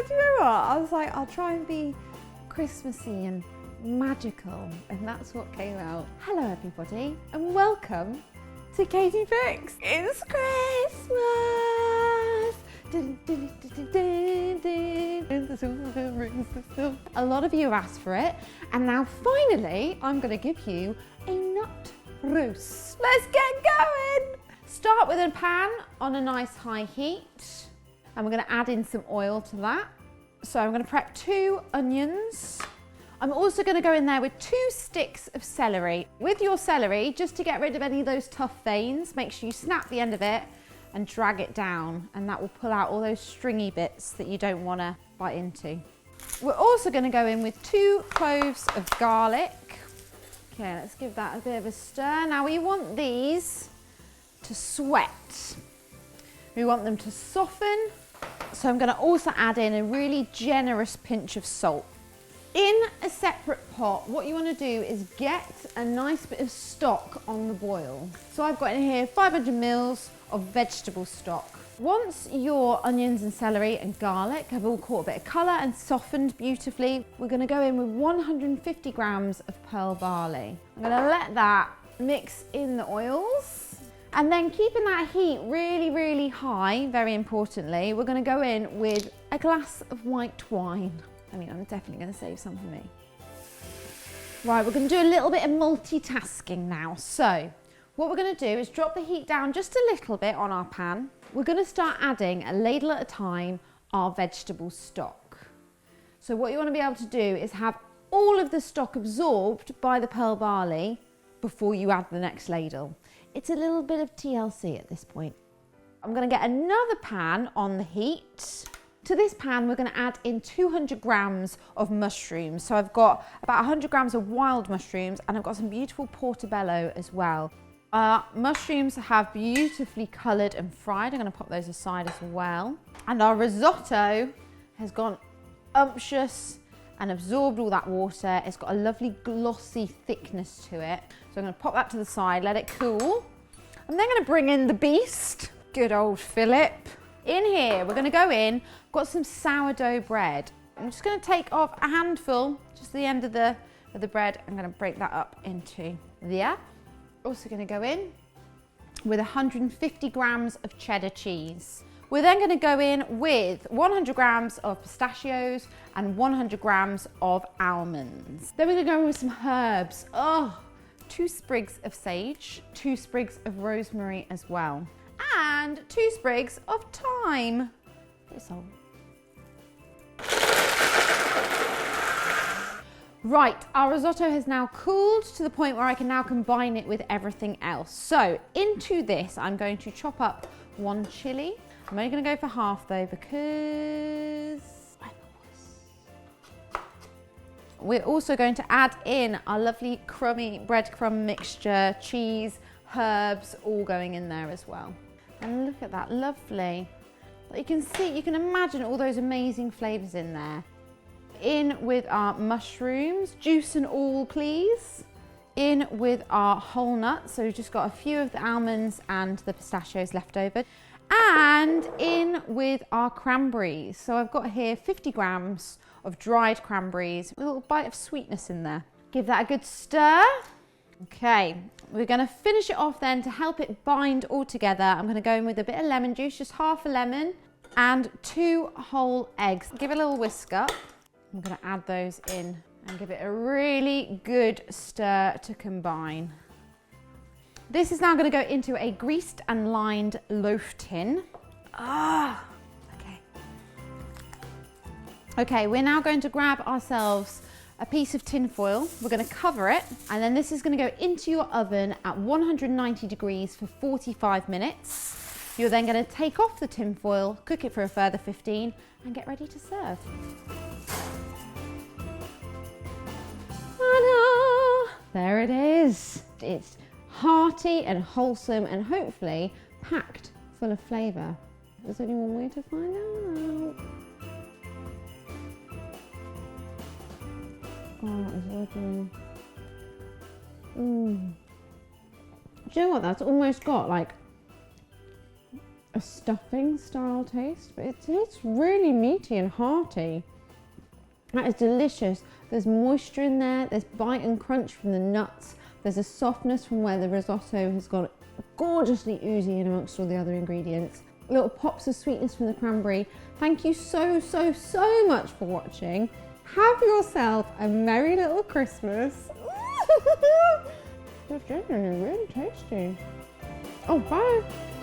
do you know what? I was like, I'll try and be Christmassy and magical, and that's what came out. Hello everybody, and welcome to Katie.Pix. It's Christmas! A lot of you asked for it, and now finally I'm going to give you a nut roast. Let's get going! Start with a pan on a nice high heat, and we're going to add in some oil to that. So I'm going to prep 2 onions. I'm also going to go in there with 2 sticks of celery. With your celery, just to get rid of any of those tough veins, make sure you snap the end of it and drag it down, and that will pull out all those stringy bits that you don't want to bite into. We're also going to go in with 2 cloves of garlic. Okay, let's give that a bit of a stir. Now we want these to sweat. We want them to soften. So I'm going to also add in a really generous pinch of salt. In a separate pot, what you want to do is get a nice bit of stock on the boil. So I've got in here 500 mils of vegetable stock. Once your onions and celery and garlic have all caught a bit of colour and softened beautifully, we're going to go in with 150 grams of pearl barley. I'm going to let that mix in the oils. And then keeping that heat really, really high, very importantly, we're going to go in with a glass of white wine. I mean, I'm definitely going to save some for me. Right, we're going to do a little bit of multitasking now. So what we're going to do is drop the heat down just a little bit on our pan. We're going to start adding a ladle at a time our vegetable stock. So what you want to be able to do is have all of the stock absorbed by the pearl barley before you add the next ladle. It's a little bit of TLC at this point. I'm going to get another pan on the heat. To this pan, we're going to add in 200 grams of mushrooms. So I've got about 100 grams of wild mushrooms, and I've got some beautiful portobello as well. Mushrooms have beautifully coloured and fried. I'm going to pop those aside as well. And our risotto has gone umptious and absorbed all that water. It's got a lovely glossy thickness to it. So I'm going to pop that to the side, let it cool. I'm then going to bring in the beast, good old Philip. In here, we're going to go in, got some sourdough bread. I'm just going to take off a handful, just the end of the bread. I'm going to break that up into there. Also going to go in with 150 grams of cheddar cheese. We're then going to go in with 100 grams of pistachios and 100 grams of almonds. Then we're going to go in with some herbs. 2 sprigs of sage, 2 sprigs of rosemary as well, and 2 sprigs of thyme. Right, our risotto has now cooled to the point where I can now combine it with everything else. So into this, I'm going to chop up 1 chilli. I'm only going to go for half though, because I'm a wuss. We're also going to add in our lovely crummy breadcrumb mixture, cheese, herbs, all going in there as well. And look at that, lovely. You can see, you can imagine all those amazing flavours in there. In with our mushrooms, juice and all please. In with our whole nuts, so we've just got a few of the almonds and the pistachios left over. And in with our cranberries. So I've got here 50 grams of dried cranberries, with a little bite of sweetness in there. Give that a good stir. Okay, we're going to finish it off then to help it bind all together. I'm going to go in with a bit of lemon juice, just half a lemon, and 2 whole eggs. Give it a little whisk up. I'm going to add those in and give it a really good stir to combine. This is now going to go into a greased and lined loaf tin. Okay, we're now going to grab ourselves a piece of tin foil. We're going to cover it, and then this is going to go into your oven at 190 degrees for 45 minutes. You're then going to take off the tin foil, cook it for a further 15, and get ready to serve. Ta-da! There it is. It's hearty and wholesome and hopefully packed full of flavour. There's only one way to find out. Oh, that is lovely. Do you know what? That's almost got like a stuffing style taste, but it tastes really meaty and hearty. That is delicious. There's moisture in there, there's bite and crunch from the nuts, there's a softness from where the risotto has got gorgeously oozy in amongst all the other ingredients. Little pops of sweetness from the cranberry. Thank you so much for watching. Have yourself a merry little Christmas. It's genuinely really tasty. Oh, bye.